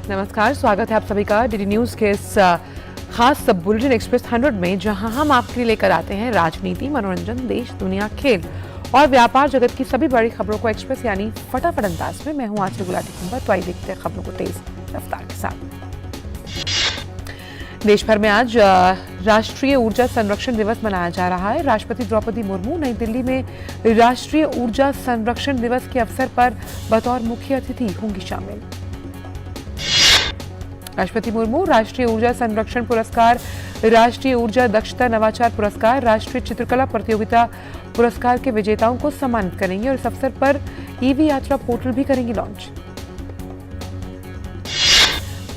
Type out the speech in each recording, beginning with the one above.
नमस्कार, स्वागत है आप सभी का डीडी न्यूज के इस खास सब बुलेटिन एक्सप्रेस 100 में, जहां हम आपके लिए लेकर आते हैं राजनीति, मनोरंजन, देश, दुनिया, खेल और व्यापार जगत की सभी बड़ी खबरों को एक्सप्रेस यानी फटाफट अंदाज में। मैं हूं आज से गुलाटी कुंबर। तो आइए देखते हैं खबरों को तेज रफ्तार के साथ। देश भर में आज राष्ट्रीय ऊर्जा संरक्षण दिवस मनाया जा रहा है। राष्ट्रपति द्रौपदी मुर्मू नई दिल्ली में राष्ट्रीय ऊर्जा संरक्षण दिवस के अवसर पर बतौर मुख्य अतिथि होंगी शामिल। राष्ट्रपति मुर्मू राष्ट्रीय ऊर्जा संरक्षण पुरस्कार, राष्ट्रीय ऊर्जा दक्षता नवाचार पुरस्कार, राष्ट्रीय चित्रकला प्रतियोगिता पुरस्कार के विजेताओं को सम्मानित करेंगे और इस अवसर पर ईवी यात्रा पोर्टल भी करेंगे लॉन्च।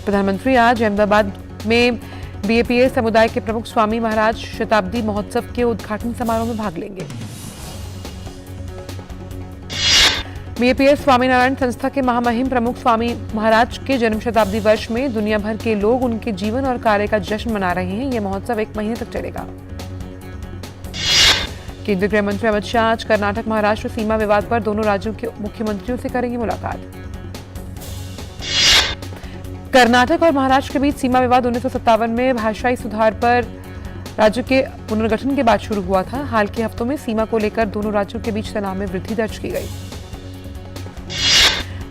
प्रधानमंत्री आज अहमदाबाद में बीएपीएस समुदाय के प्रमुख स्वामी महाराज शताब्दी महोत्सव के उद्घाटन समारोह में भाग लेंगे। बीएपीएस स्वामीनारायण संस्था के महामहिम प्रमुख स्वामी महाराज के जन्म शताब्दी वर्ष में दुनिया भर के लोग उनके जीवन और कार्य का जश्न मना रहे हैं। यह महोत्सव 1 महीने तक चलेगा। केंद्रीय गृह मंत्री अमित शाह आज कर्नाटक महाराष्ट्र सीमा विवाद पर दोनों राज्यों के मुख्यमंत्रियों से करेंगे मुलाकात। कर्नाटक और महाराष्ट्र के बीच सीमा विवाद 1957 में भाषाई सुधार पर राज्य के पुनर्गठन के बाद शुरू हुआ था। हाल के हफ्तों में सीमा को लेकर दोनों राज्यों के बीच तनाव में वृद्धि दर्ज की गई।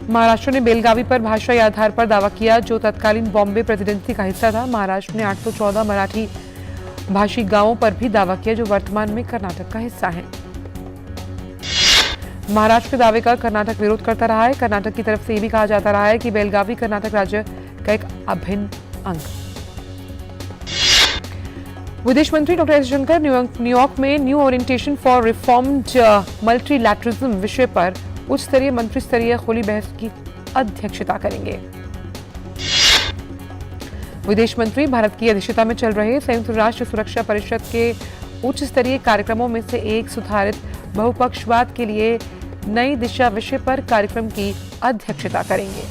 महाराष्ट्र ने बेलगावी पर भाषाई आधार पर दावा किया, जो तत्कालीन बॉम्बे प्रेसिडेंसी का हिस्सा था। महाराष्ट्र ने 814 मराठी भाषी गांवों पर भी दावा किया, जो वर्तमान में कर्नाटक का हिस्सा हैं। महाराष्ट्र के दावे का कर्नाटक विरोध करता रहा है। कर्नाटक की तरफ से यह भी कहा जाता रहा है कि बेलगावी कर्नाटक राज्य का एक अभिन्न अंग। विदेश मंत्री डॉक्टर एस जयशंकर न्यूयॉर्क में new orientation for reformed multilateralism विषय पर उच्च स्तरीय मंत्री स्तरीय खुली बहस की अध्यक्षता करेंगे। विदेश मंत्री भारत की अध्यक्षता में चल रहे संयुक्त राष्ट्र सुरक्षा परिषद के उच्च स्तरीय कार्यक्रमों में से एक सुधारित बहुपक्षवाद के लिए नई दिशा विषय पर कार्यक्रम की अध्यक्षता करेंगे।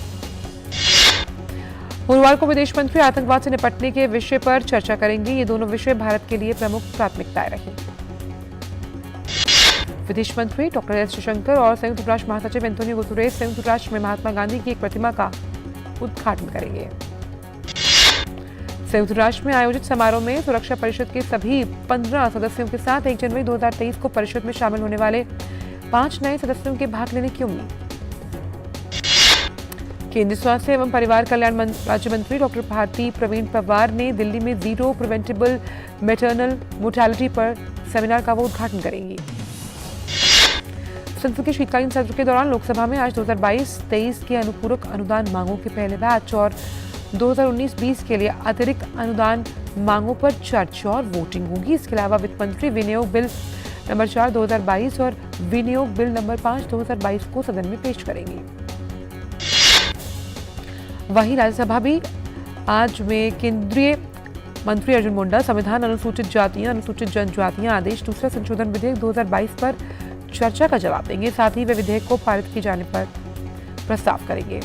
गुरुवार को विदेश मंत्री आतंकवाद से निपटने के विषय पर चर्चा करेंगे। ये दोनों विषय भारत के लिए प्रमुख प्राथमिकताएं रही। विदेश मंत्री डॉक्टर एस जयशंकर और संयुक्त राष्ट्र महासचिव एंटोनियो गुतेरेस संयुक्त राष्ट्र में महात्मा गांधी की एक प्रतिमा का उद्घाटन करेंगे। संयुक्त राष्ट्र में आयोजित समारोह में सुरक्षा परिषद के सभी 15 सदस्यों के साथ 1 जनवरी 2023 को परिषद में शामिल होने वाले 5 नए सदस्यों के भाग लेने की उम्मीद। केंद्रीय स्वास्थ्य एवं परिवार कल्याण राज्य मंत्री डॉक्टर भारती प्रवीण पवार ने दिल्ली में जीरो प्रिवेंटेबल मैटरनल मोर्टेलिटी पर सेमिनार का वो उद्घाटन करेंगी। संसद के शीतकालीन सत्र के दौरान लोकसभा में आज 2022-23 के अनुपूरक अनुदान मांगों के पहले बैच और 2019-20 के लिए अतिरिक्त अनुदान मांगों पर चर्चा और वोटिंग होगी। इसके अलावा वित्त मंत्री विनियोग बिल नंबर 4 2022 और विनियोग बिल नंबर 5 2022 को सदन में पेश करेंगी। वहीं राज्यसभा भी आज में केंद्रीय मंत्री अर्जुन मुंडा संविधान अनुसूचित जातियां अनुसूचित जनजातियां आदेश दूसरा संशोधन विधेयक 2022 पर चर्चा का जवाब देंगे। साथ ही वे विधेयक को पारित किए जाने पर प्रस्ताव करेंगे।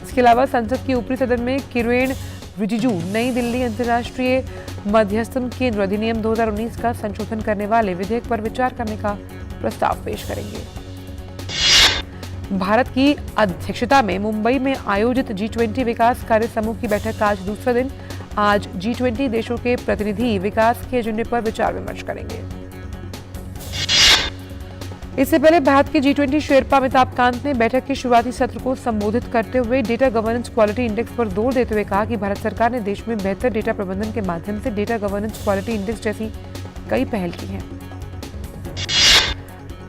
इसके अलावा संसद के ऊपरी सदन में किरेन रिजिजू नई दिल्ली अंतर्राष्ट्रीय मध्यस्थन केंद्र अधिनियम 2019 का संशोधन करने वाले विधेयक पर विचार करने का प्रस्ताव पेश करेंगे। भारत की अध्यक्षता में मुंबई में आयोजित G20 विकास कार्य समूह की बैठक का आज दूसरा दिन। आज G20 देशों के प्रतिनिधि विकास के एजेंडे पर विचार विमर्श करेंगे। इससे पहले भारत के G20 शेरपा अमिताभ कांत ने बैठक के शुरुआती सत्र को संबोधित करते हुए डेटा गवर्नेंस क्वालिटी इंडेक्स पर जोर देते हुए कहा कि भारत सरकार ने देश में बेहतर डेटा प्रबंधन के माध्यम से डेटा गवर्नेंस क्वालिटी इंडेक्स जैसी कई पहल की हैं।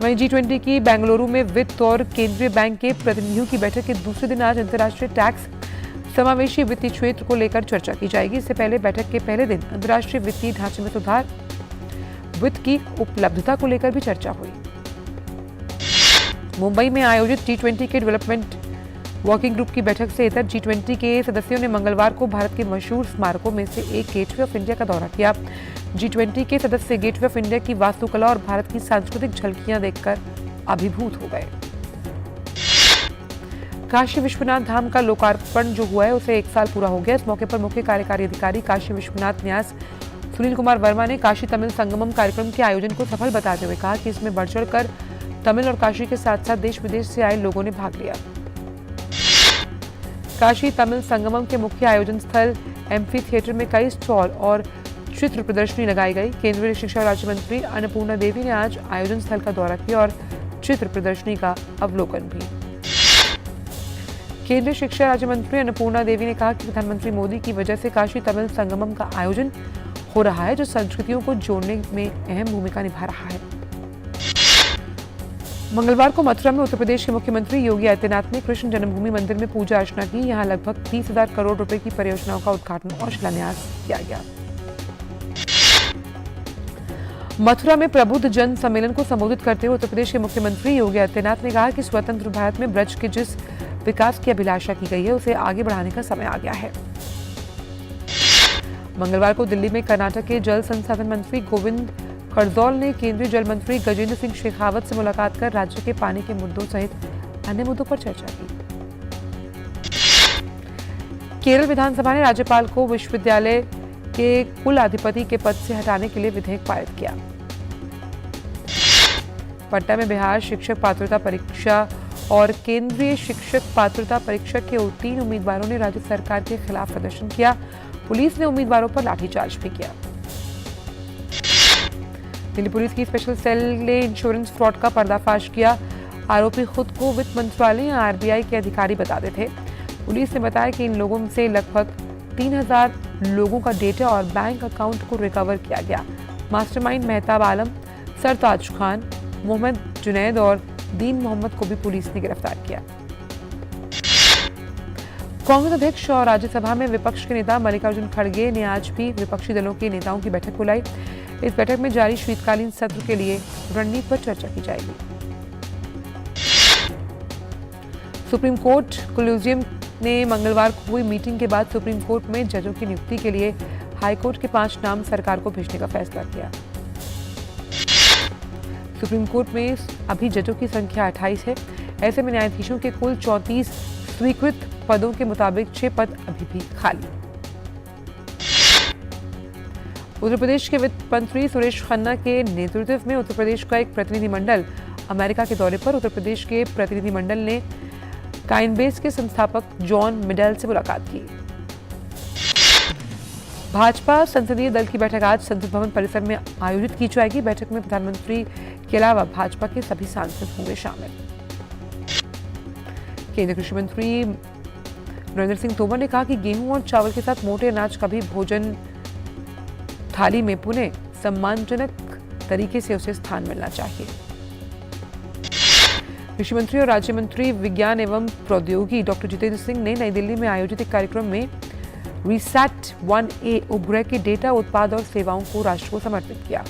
वहीं G20 की बेंगलुरु में वित्त और केंद्रीय बैंक के प्रतिनिधियों की बैठक के दूसरे दिन आज अंतर्राष्ट्रीय टैक्स समावेशी वित्तीय क्षेत्र को लेकर चर्चा की जाएगी। इससे पहले बैठक के पहले दिन अंतर्राष्ट्रीय वित्तीय ढांचे में सुधार, वित्त की उपलब्धता को लेकर भी चर्चा हुई। मुंबई में आयोजित G20 के डेवलपमेंट वर्किंग ग्रुप की बैठक से इतर G20 के सदस्यों ने मंगलवार को भारत के मशहूर स्मारकों में से एक गेटवे ऑफ इंडिया का दौरा किया। G20 के सदस्य गेटवे ऑफ इंडिया की वास्तुकला और भारत की सांस्कृतिक झलकियां देखकर अभिभूत हो गए। काशी विश्वनाथ धाम का लोकार्पण जो हुआ है उसे 1 साल पूरा हो गया। इस मौके पर मुख्य कार्यकारी अधिकारी काशी विश्वनाथ न्यास सुनील कुमार वर्मा ने काशी तमिल संगमम कार्यक्रम के आयोजन को सफल बताते हुए कहा कि इसमें बढ़ चढ़कर तमिल और काशी के साथ साथ देश विदेश से आए लोगों ने भाग लिया। काशी तमिल संगमम के मुख्य आयोजन स्थल एम्फी थिएटर में कई स्टॉल और चित्र प्रदर्शनी लगाई गई। केंद्रीय शिक्षा राज्य मंत्री अन्नपूर्णा देवी ने आज आयोजन स्थल का दौरा किया और चित्र प्रदर्शनी का अवलोकन भी। केंद्रीय शिक्षा राज्य मंत्री अन्नपूर्णा देवी ने कहा कि प्रधानमंत्री मोदी की वजह से काशी तमिल संगमम का आयोजन हो रहा है, जो संस्कृतियों को जोड़ने में अहम भूमिका निभा रहा है। मंगलवार को मथुरा में उत्तर प्रदेश के मुख्यमंत्री योगी आदित्यनाथ ने कृष्ण जन्मभूमि मंदिर में पूजा अर्चना की। यहां लगभग 30,000 करोड़ रुपए की परियोजनाओं का उद्घाटन और शिलान्यास किया गया। मथुरा में प्रबुद्ध जन सम्मेलन को संबोधित करते हुए उत्तर प्रदेश के मुख्यमंत्री योगी आदित्यनाथ ने कहा कि स्वतंत्र भारत में ब्रज के जिस विकास की अभिलाषा की गई है, उसे आगे बढ़ाने का समय आ गया है। मंगलवार को दिल्ली में कर्नाटक के जल संसाधन मंत्री गोविंद करजोल ने केंद्रीय जल मंत्री गजेंद्र सिंह शेखावत से मुलाकात कर राज्य के पानी के मुद्दों सहित अन्य मुद्दों पर चर्चा की। केरल विधानसभा ने राज्यपाल को विश्वविद्यालय के कुलाधिपति के पद से हटाने के लिए विधेयक पारित किया। पटना में बिहार शिक्षक पात्रता परीक्षा और केंद्रीय शिक्षक पात्रता परीक्षा के 3 उम्मीदवारों ने राज्य सरकार के खिलाफ प्रदर्शन किया। पुलिस ने उम्मीदवारों पर लाठीचार्ज भी किया। दिल्ली पुलिस की स्पेशल सेल ने इंश्योरेंस फ्रॉड का पर्दाफाश किया। आरोपी खुद को वित्त मंत्रालय या आरबीआई के अधिकारी बताते थे। पुलिस ने बताया कि इन लोगों से लगभग 3,000 लोगों का डेटा और बैंक अकाउंट को रिकवर किया गया। मास्टरमाइंड मेहताब आलम, सरताज खान, मोहम्मद जुनैद और दीन मोहम्मद को भी पुलिस ने गिरफ्तार किया। कांग्रेस अध्यक्ष और राज्यसभा में विपक्ष के नेता मल्लिकार्जुन खड़गे ने आज भी विपक्षी दलों के नेताओं की बैठक बुलाई। इस बैठक में जारी शीतकालीन सत्र के लिए रणनीति पर चर्चा की जाएगी। सुप्रीम कोर्ट कोलिजियम ने मंगलवार को हुई मीटिंग के बाद सुप्रीम कोर्ट में जजों की नियुक्ति के लिए हाईकोर्ट के 5 नाम सरकार को भेजने का फैसला किया। सुप्रीम कोर्ट में अभी जजों की संख्या 28 है। ऐसे में न्यायाधीशों के कुल 34 स्वीकृत पदों के मुताबिक 6 पद अभी भी खाली। उत्तर प्रदेश के वित्त मंत्री सुरेश खन्ना के नेतृत्व में उत्तर प्रदेश का एक प्रतिनिधिमंडल अमेरिका के दौरे पर। उत्तर प्रदेश के प्रतिनिधिमंडल ने काइनबेस के संस्थापक जॉन मिडेल से मुलाकात की। भाजपा संसदीय दल की बैठक आज संसद भवन परिसर में आयोजित की जाएगी। बैठक में प्रधानमंत्री के अलावा भाजपा के सभी सांसद होंगे शामिल। केंद्रीय कृषि मंत्री नरेंद्र सिंह तोमर ने कहा कि गेहूं और चावल के साथ मोटे अनाज का भी भोजन थाली में पुनः सम्मानजनक तरीके से उसे स्थान मिलना चाहिए। कृषि मंत्री और राज्य मंत्री विज्ञान एवं प्रौद्योगिकी डॉक्टर जितेंद्र सिंह ने नई दिल्ली में आयोजित एक कार्यक्रम में रिसैट 1A उपग्रह के डेटा, उत्पाद और सेवाओं को राष्ट्र को समर्पित किया।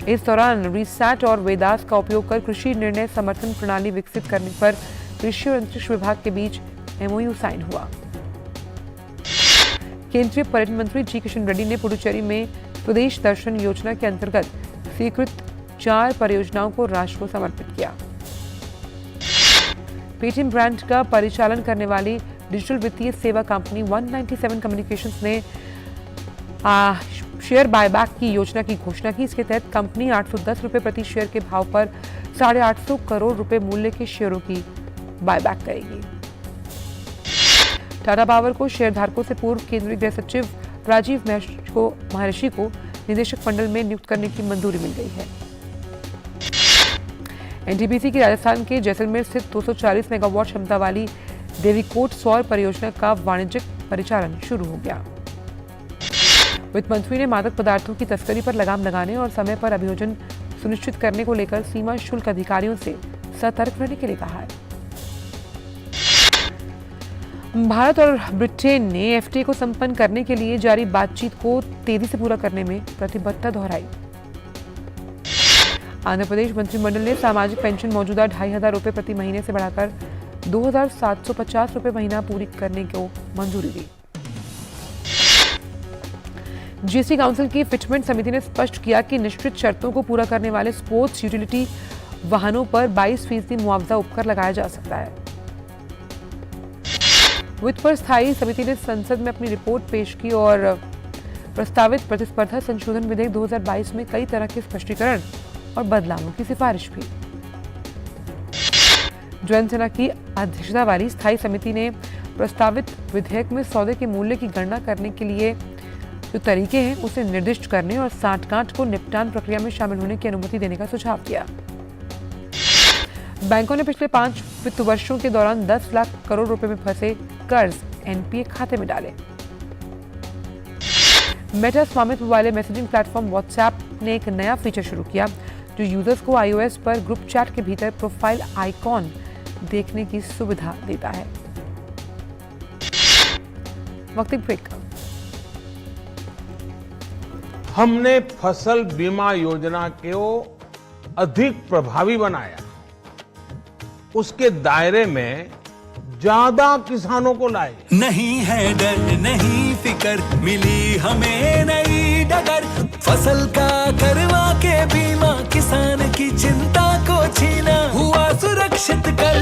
इस दौरान रिसैट और वेदास का उपयोग कर कृषि निर्णय समर्थन प्रणाली विकसित करने पर कृषि और अंतरिक्ष विभाग के बीच MOU साइन हुआ। केंद्रीय पर्यटन मंत्री जी किशन रेड्डी ने पुडुचेरी में स्वदेश दर्शन योजना के अंतर्गत स्वीकृत 4 परियोजनाओं को राष्ट्र को समर्पित किया। पेटीएम ब्रांड का परिचालन करने वाली डिजिटल वित्तीय सेवा कंपनी 197 कम्युनिकेशंस ने शेयर बायबैक की योजना की घोषणा की। इसके तहत कंपनी 810 रुपए प्रति शेयर के भाव पर 850 करोड़ रुपए मूल्य के शेयरों की बायबैक करेगी। टाटा पावर को शेयरधारकों से पूर्व केंद्रीय गृह सचिव राजीव महर्षि को निदेशक मंडल में नियुक्त करने की मंजूरी मिल गई है। एनटीपीसी की राजस्थान के जैसलमेर स्थित 240 मेगावाट क्षमता वाली देवीकोट सौर परियोजना का वाणिज्यिक परिचालन शुरू हो गया। वित्त मंत्री ने मादक पदार्थों की तस्करी पर लगाम लगाने और समय पर अभियोजन सुनिश्चित करने को लेकर सीमा शुल्क अधिकारियों से सतर्क रहने के लिए कहा है। भारत और ब्रिटेन ने एफटीए को संपन्न करने के लिए जारी बातचीत को तेजी से पूरा करने में प्रतिबद्धता दोहराई। आंध्र प्रदेश मंत्रिमंडल ने सामाजिक पेंशन मौजूदा 2,500 रुपए प्रति महीने से बढ़ाकर 2,750 रुपए महीना पूरी करने को मंजूरी दी। जीएसटी काउंसिल की फिटमेंट समिति ने स्पष्ट किया कि निश्चित शर्तों को पूरा करने वाले स्पोर्ट्स यूटिलिटी वाहनों पर 22% मुआवजा उपकर लगाया जा सकता है। वित्त पर स्थायी समिति ने संसद में अपनी रिपोर्ट पेश की और प्रस्तावित प्रतिस्पर्धा संशोधन विधेयक 2022 में कई तरह के स्पष्टीकरण और बदलावों की सिफारिश भी। जयंत सिन्हा की अध्यक्षता वाली स्थायी समिति ने प्रस्तावित विधेयक में सौदे के मूल्य की गणना करने के लिए जो तरीके हैं उसे निर्दिष्ट करने और सांठगांठ को निपटान प्रक्रिया में शामिल होने की अनुमति देने का सुझाव दिया। बैंकों ने पिछले 5 वित्त वर्षों के दौरान 10 लाख करोड़ रुपए में फंसे कर्ज एनपीए खाते में डाले। मेटा स्वामित्व वाले मैसेजिंग प्लेटफॉर्म व्हाट्सएप ने एक नया फीचर शुरू किया जो यूजर्स को iOS पर ग्रुप चैट के भीतर प्रोफाइल आइकॉन देखने की सुविधा देता है। वक्त ब्रेक। हमने फसल बीमा योजना को अधिक प्रभावी बनाया, उसके दायरे में ज्यादा किसानों को लाए। नहीं है डर नहीं फिकर, मिली हमें नई डगर, फसल का करवा के बीमा किसान की चिंता को छीना, हुआ सुरक्षित कल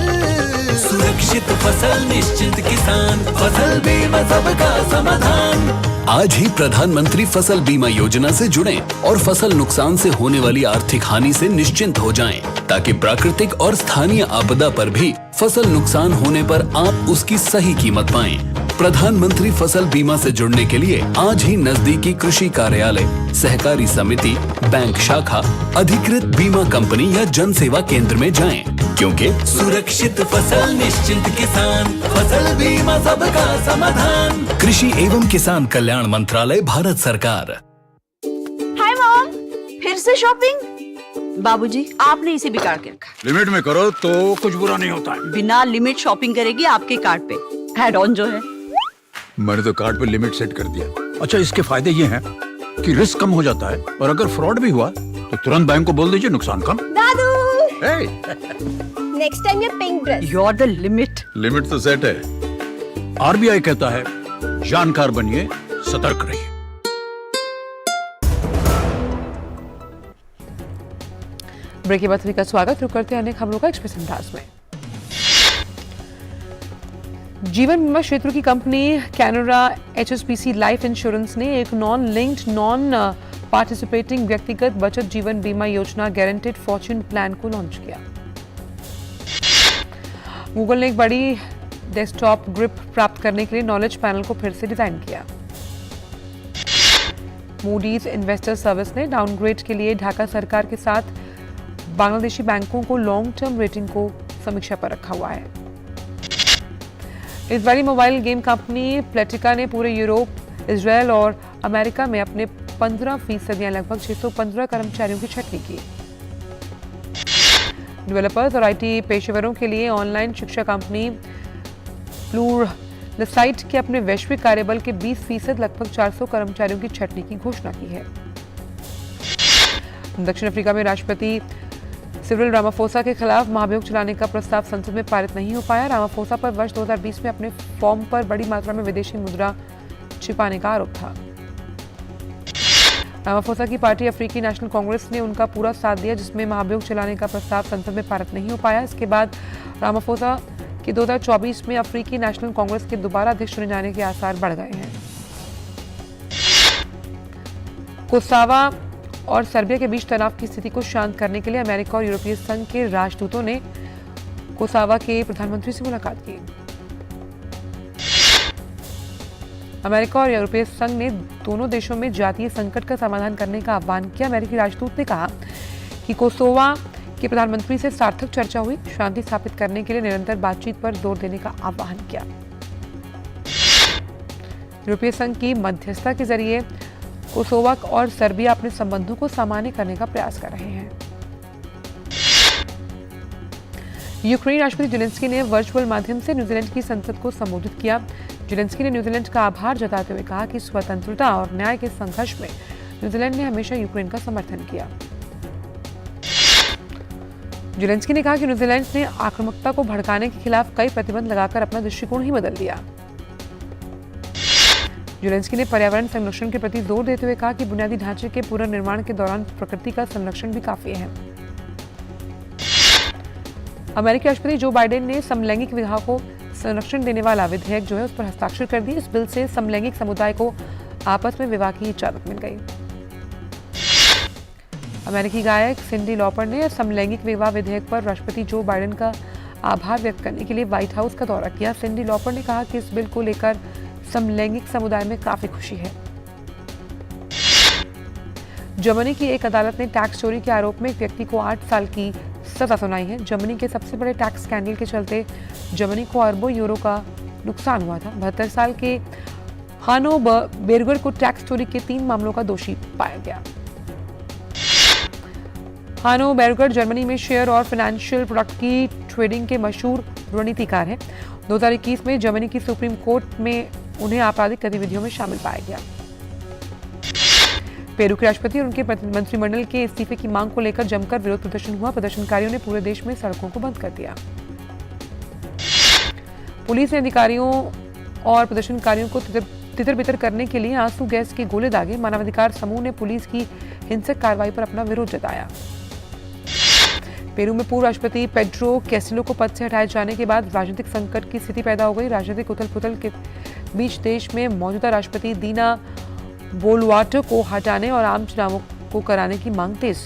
सुरक्षित फसल निश्चित किसान, फसल बीमा सबका समाधान। आज ही प्रधानमंत्री फसल बीमा योजना से जुड़ें और फसल नुकसान से होने वाली आर्थिक हानि से निश्चिंत हो जाएं, ताकि प्राकृतिक और स्थानीय आपदा पर भी फसल नुकसान होने पर आप उसकी सही कीमत पाएं। प्रधानमंत्री फसल बीमा से जुड़ने के लिए आज ही नजदीकी कृषि कार्यालय, सहकारी समिति, बैंक शाखा, अधिकृत बीमा कंपनी या जन सेवा केंद्र में जाएं, क्योंकि सुरक्षित फसल निश्चिंत किसान, फसल बीमा सबका समाधान। कृषि एवं किसान कल्याण मंत्रालय, भारत सरकार। हाय मॉम, फिर से शॉपिंग? बाबूजी, आपने इसे बिगाड़ के रखा। लिमिट में करो तो कुछ बुरा नहीं होता है। बिना लिमिट शॉपिंग करेगी आपके कार्ड पे ऐड ऑन जो है। मैंने तो कार्ड पे लिमिट सेट कर दिया। अच्छा, इसके फायदे ये हैं कि रिस्क कम हो जाता है और अगर फ्रॉड भी हुआ तो तुरंत बैंक को बोल दीजिए, नुकसान कम। दादू, next time your pink dress. You are the limit. Limit तो सेट है। आरबीआई कहता है, जानकार बनिए, सतर्क रहिए। ब्रेक के बाद सभी का स्वागत। रुक करते हैं अनेक खबरों का एक्सप्रेस अंदाज में। जीवन बीमा क्षेत्र की company Canara HSBC life insurance ने एक नॉन लिंक्ड नॉन पार्टिसिपेटिंग व्यक्तिगत बचत जीवन बीमा योजना गारंटेड फॉर्च्यून प्लान को लॉन्च किया। गूगल ने एक बड़ी डेस्कटॉप ग्रिप प्राप्त करने के लिए नॉलेज पैनल को फिर से डिजाइन किया। मूडीज इन्वेस्टर सर्विस ने डाउनग्रेड के लिए ढाका सरकार के साथ बांग्लादेशी बैंकों को लॉन्ग टर्म रेटिंग को समीक्षा पर रखा हुआ है। इस बड़ी मोबाइल गेम कंपनी प्लेटिका ने पूरे यूरोप, इजराइल और अमेरिका में अपने 15% या लगभग 615 कर्मचारियों की छटनी की। डेवलपर्स और IT पेशेवरों के लिए ऑनलाइन शिक्षा कंपनी प्लूरलसाइट के अपने वैश्विक कार्यबल के 20% लगभग 400 कर्मचारियों की छटनी की घोषणा की है। दक्षिण अफ्रीका में राष्ट्रपति सिरिल रामाफोसा के खिलाफ महाभियोग चलाने का प्रस्ताव संसद में पारित नहीं हो पाया। रामाफोसा पर वर्ष 2020 में अपने फॉर्म पर बड़ी मात्रा में विदेशी मुद्रा छिपाने का आरोप था। रामाफोसा की पार्टी अफ्रीकी नेशनल कांग्रेस ने उनका पूरा साथ दिया, जिसमें महाभियोग चलाने का प्रस्ताव संसद में पारित नहीं हो पाया। इसके बाद रामाफोसा के 2024 में अफ्रीकी नेशनल कांग्रेस के दोबारा अध्यक्ष चुने जाने के आसार बढ़ गए हैं। कोसोवो और सर्बिया के बीच तनाव की स्थिति को शांत करने के लिए अमेरिका और यूरोपीय संघ के राजदूतों ने कोसोवो के प्रधानमंत्री से मुलाकात की। अमेरिका और यूरोपीय संघ ने दोनों देशों में जातीय संकट का समाधान करने का आह्वान किया। अमेरिकी राजदूत ने कहा कि कोसोवो के प्रधानमंत्री से सार्थक चर्चा हुई, शांति स्थापित करने के लिए निरंतर बातचीत पर जोर देने का आह्वान किया। यूरोपीय संघ की मध्यस्थता के जरिए कोसोवो और सर्बिया अपने संबंधों को सामान्य करने का प्रयास कर रहे हैं। यूक्रेन राष्ट्रपति जेलेंस्की ने वर्चुअल माध्यम से न्यूजीलैंड की संसद को संबोधित किया। जेलेंस्की ने न्यूजीलैंड का आभार जताते हुए कहा कि स्वतंत्रता और न्याय के संघर्ष में न्यूजीलैंड ने हमेशा यूक्रेन का समर्थन किया। जेलेंस्की ने कहा कि न्यूजीलैंड ने आक्रामकता को भड़काने के खिलाफ कई प्रतिबंध लगाकर अपना दृष्टिकोण ही बदल दिया। जेलेंस्की ने पर्यावरण संरक्षण के प्रति जोर देते हुए कहा कि बुनियादी ढांचे के पुनर्निर्माण के दौरान प्रकृति का संरक्षण भी काफी है। अमेरिकी राष्ट्रपति जो बाइडेन ने समलैंगिक विवाह को संरक्षण देने वाला विधेयक जो है उस पर हस्ताक्षर कर दिए। इस बिल से समलैंगिक समुदाय को आपस में विवाह की इजाजत मिल गई। अमेरिकी गायक सिंडी लॉपर ने समलैंगिक विवाह विधेयक पर राष्ट्रपति जो बाइडेन का आभार व्यक्त करने के लिए व्हाइट हाउस का दौरा किया। सिंडी लॉपर ने कहा कि इस बिल को लेकर समलैंगिक समुदाय में काफी खुशी है। जर्मनी की एक अदालत ने टैक्स चोरी के आरोप में एक व्यक्ति को 8 साल की सजा सुनाई है। जर्मनी के सबसे बड़े टैक्स स्कैंडल के चलते जर्मनी को अरबों यूरो का नुकसान हुआ था। 72 साल के हानो बेरगर को टैक्स चोरी के 3 मामलों का दोषी पाया गया। हानो बेरगर जर्मनी में शेयर और फाइनेंशियल प्रोडक्ट की ट्रेडिंग के मशहूर रणनीतिकार हैं। 2021 में जर्मनी की सुप्रीम कोर्ट में उन्हें आपराधिक गतिविधियों में शामिल पाया गया। पेरू के राष्ट्रपति और उनके मंत्रिमंडल के इस्तीफे की मांग को लेकर जमकर विरोध प्रदर्शन हुआ। प्रदर्शनकारियों ने पूरे देश में सड़कों को बंद कर दिया। पुलिस ने अधिकारियों और प्रदर्शनकारियों को तितर-बितर करने के लिए आंसू गैस के गोले दागे। मानवाधिकार समूह ने पुलिस की हिंसक कार्रवाई पर अपना विरोध जताया। पेरू में पूर्व राष्ट्रपति पेड्रो कैस्टिलो को पद से हटाए जाने के बाद राजनीतिक संकट की स्थिति पैदा हो गई। राजनीतिक उथल-पुथल के बीच देश में मौजूदा राष्ट्रपति दीना बोलुआर्टे को हटाने और आम चुनावों को कराने की मांग तेज।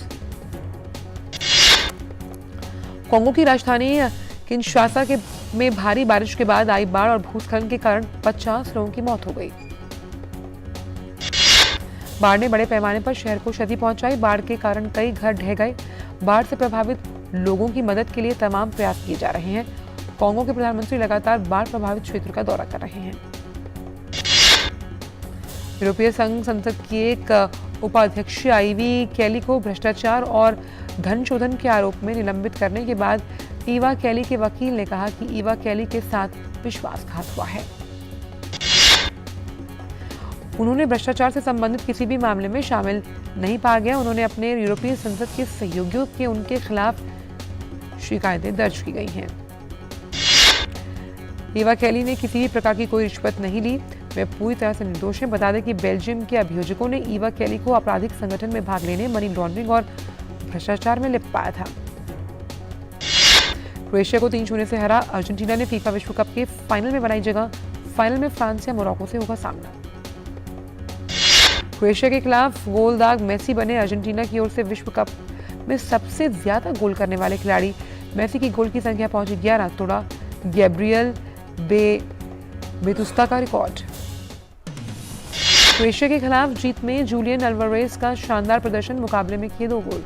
कांगो की राजधानी किनशासा में भारी बारिश के बाद आई बाढ़ और भूस्खलन के कारण 50 लोगों की मौत हो गई। बाढ़ ने बड़े पैमाने पर शहर को क्षति पहुंचाई। बाढ़ के कारण कई घर ढह गए। बाढ़ से प्रभावित लोगों की मदद के लिए तमाम प्रयास किए जा रहे हैं। कांगो के प्रधानमंत्री लगातार बाढ़ प्रभावित क्षेत्र का दौरा कर रहे हैं। यूरोपीय संघ संसद की एक उपाध्यक्ष आइवी कैली को भ्रष्टाचार और धन शोधन के आरोप में निलंबित करने के बाद ईवा कैली के वकील ने कहा कि ईवा कैली के साथ विश्वासघात हुआ है। उन्होंने भ्रष्टाचार से संबंधित किसी भी मामले में शामिल नहीं पाया गया। उन्होंने अपने यूरोपीय संसद के सहयोगियों के उनके खिलाफ शिकायतें दर्ज की गई हैं। ईवा कैली ने किसी भी प्रकार की कोई रिश्वत नहीं ली। वे पूरी तरह से निर्दोष हैं। बता दें कि बेल्जियम के अभियोजकों ने ईवा कैली को आपराधिक संगठन में भाग लेने, मनी लॉन्ड्रिंग और भ्रष्टाचार में लिप्त पाया था। क्रोएशिया को 3-0 से हरा अर्जेंटीना ने फीफा विश्व कप के फाइनल में बनाई जगह। फाइनल में फ्रांस या मोरक्को से होगा सामना। क्रोएशिया के खिलाफ गोल दाग मेसी बने। अर्जेंटीना की ओर से विश्व कप में सबसे ज्यादा गोल करने वाले खिलाड़ी। मेसी की गोल की संख्या पहुंची 11, तोड़ा गैब्रियल बेतुस्ता का रिकॉर्ड। क्रोएशिया के खिलाफ जीत में जूलियन अल्वारेज का शानदार प्रदर्शन। मुकाबले में किए 2 गोल।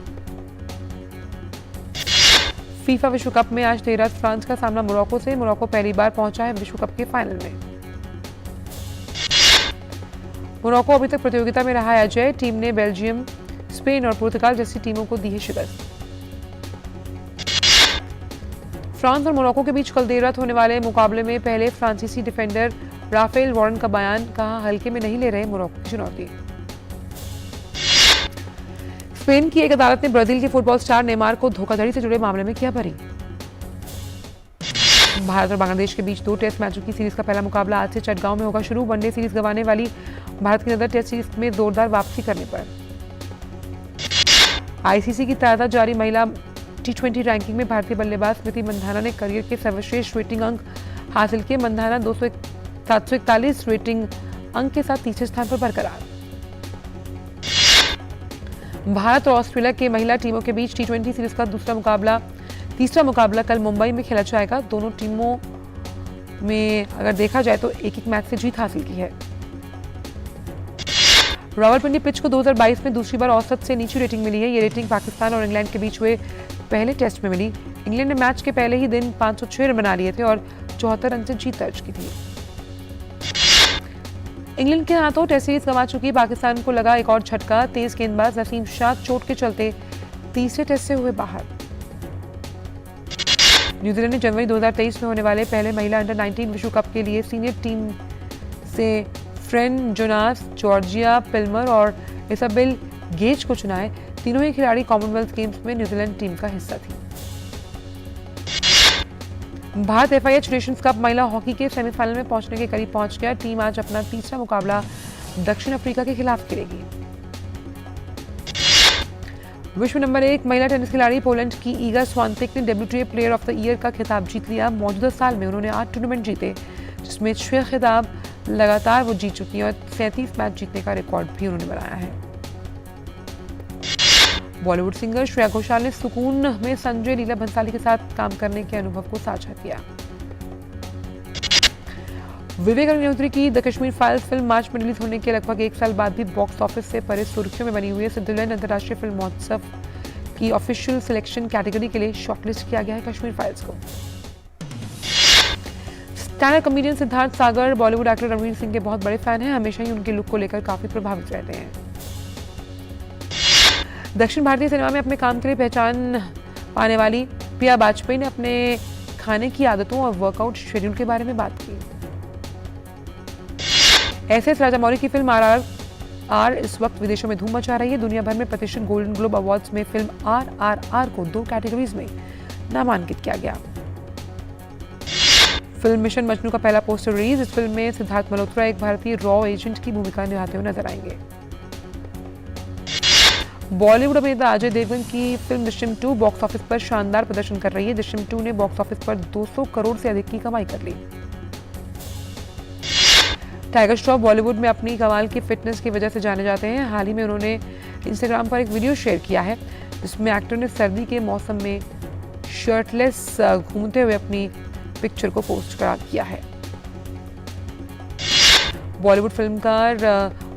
फीफा विश्व कप में आज देर रात फ्रांस का सामना मोरक्को से। मोरक्को पहली बार पहुंचा है विश्व कप के फाइनल में। मोरक्को अभी तक प्रतियोगिता में रहा है अजय। टीम ने बेल्जियम, स्पेन और पुर्तगाल जैसी टीमों को दी है शिकस्त। फ्रांस और मोरक्को के बीच कल देर रात होने वाले मुकाबले में पहले फ्रांसीसी डिफेंडर राफेल वारन का बयान। कहा, हल्के में नहीं ले रहे मोरक्को की चुनौती। स्पेन की एक अदालत ने ब्राजील के फुटबॉल स्टार नेमार को धोखाधड़ी से जुड़े मामले में किया बरी। भारत और बांग्लादेश के बीच 2 टेस्ट मैचों की सीरीज का पहला मुकाबला आज से चटगांव में होगा शुरू। वनडे सीरीज गंवाने वाली भारत की नजर टेस्ट सीरीज में जोरदार वापसी करने पर। आईसीसी की ताजा जारी महिला T20 रैंकिंग में भारतीय बल्लेबाज स्मृति मंधाना ने करियर के सर्वश्रेष्ठ रेटिंग अंक हासिल किए। मंधाना 741 रेटिंग अंक के साथ तीसरे स्थान पर बरकरार। भारत और ऑस्ट्रेलिया के महिला टीमों के बीच T20 सीरीज का तीसरा मुकाबला कल मुंबई में खेला जाएगा। दोनों टीमों में अगर देखा जाए तो एक मैच से जीत हासिल की है। रावलपिंडी पिच को 2022 में दूसरी बार औसत से नीची रेटिंग मिली है। ये रेटिंग पाकिस्तान और इंग्लैंड के बीच हुए पहले टेस्ट में मिली। इंग्लैंड ने मैच के पहले ही दिन 506 रन बना लिए थे और 74 रन से जीत दर्ज की थी। इंग्लैंड के हाथों टेस्ट सीरीज गंवा चुकी पाकिस्तान को लगा एक और झटका। तेज गेंदबाज नसीम शाह चोट के चलते तीसरे टेस्ट से हुए बाहर। न्यूजीलैंड ने जनवरी 2023 में होने वाले पहले महिला अंडर 19 विश्व कप के लिए सीनियर टीम से फ्रेन जोनास, जॉर्जिया पिल्मर और इसाबेल गेज को चुना है। तीनों ही खिलाड़ी कॉमनवेल्थ गेम्स में न्यूजीलैंड टीम का हिस्सा थी। भारत FIH नेशंस कप महिला हॉकी के सेमीफाइनल में पहुंचने के करीब पहुंच गया। टीम आज अपना तीसरा मुकाबला दक्षिण अफ्रीका के खिलाफ खेलेगी। विश्व नंबर 1 महिला टेनिस खिलाड़ी पोलैंड की ईगा स्वांतेक ने WTA player of the year का खिताब जीत लिया। मौजूदा साल में उन्होंने 8 टूर्नामेंट जीते, जिसमें 6 खिताब लगातार वो जीत चुकी है और 37 मैच जीतने का रिकॉर्ड भी उन्होंने बनाया है। बॉलीवुड सिंगर श्रेया घोषाल ने सुकून में संजय लीला भंसाली के साथ काम करने के अनुभव को साझा किया। विवेक अग्निहोत्री की द कश्मीर फाइल्स फिल्म मार्च में रिलीज होने के लगभग 1 साल बाद भी बॉक्स ऑफिस से परे सुर्खियों में बनी हुई है। स्विट्जरलैंड अंतर्राष्ट्रीय फिल्म महोत्सव की ऑफिशियल सिलेक्शन कैटेगरी के लिए शॉर्टलिस्ट किया गया है कश्मीर फाइल्स को। स्टैंड-अप कॉमेडियन सिद्धार्थ सागर बॉलीवुड एक्टर रणवीर सिंह के बहुत बड़े फैन हैं, हमेशा ही उनके लुक को लेकर काफी प्रभावित रहते हैं। दक्षिण भारतीय सिनेमा में अपने काम के लिए पहचान पाने वाली प्रिया बाजपेयी ने अपने खाने की आदतों और वर्कआउट शेड्यूल के बारे में बात की। एस राजामौली की फिल्म RRR इस वक्त विदेशों में धूम मचा रही है। दुनिया भर में प्रतिष्ठित गोल्डन ग्लोब अवार्ड्स में फिल्म RRR को 2 कैटेगरीज में नामांकित किया गया। फिल्म मिशन मजनू का पहला पोस्टर रिलीज। इस फिल्म में सिद्धार्थ मल्होत्रा एक भारतीय रॉ एजेंट की भूमिका निभाते हुए नजर आएंगे। बॉलीवुड अभिनेता अजय देवगन की फिल्म दृश्यम 2 बॉक्स ऑफिस पर शानदार प्रदर्शन कर रही है। दृश्यम 2 ने बॉक्स ऑफिस पर 200 करोड़ से अधिक की कमाई कर ली। टाइगर श्रॉफ बॉलीवुड में अपनी कमाल की फिटनेस की वजह से जाने जाते हैं। हाल ही में उन्होंने इंस्टाग्राम पर एक वीडियो शेयर किया है जिसमें एक्टर ने सर्दी के मौसम में शर्टलेस घूमते हुए अपनी पिक्चर को पोस्ट किया है। बॉलीवुड फिल्मकार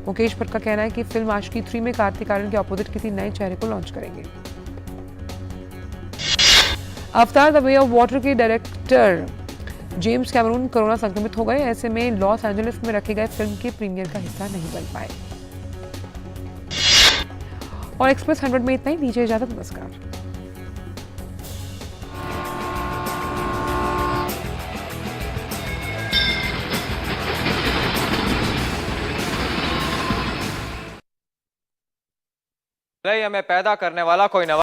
मुकेश भट्ट का कहना है कि फिल्म आशिकी 3 में कार्तिक आर्यन के ऑपोजिट किसी नए चेहरे को लॉन्च करेंगे। अवतार द वे ऑफ वाटर के डायरेक्टर जेम्स कैमरून कोरोना संक्रमित हो गए। ऐसे में लॉस एंजलिस में रखे गए फिल्म के प्रीमियर का हिस्सा नहीं बन पाए। और एक्सप्रेस 100 में इतना ही। दीजिए इजाजत, नमस्कार। हमें पैदा करने वाला कोई नवा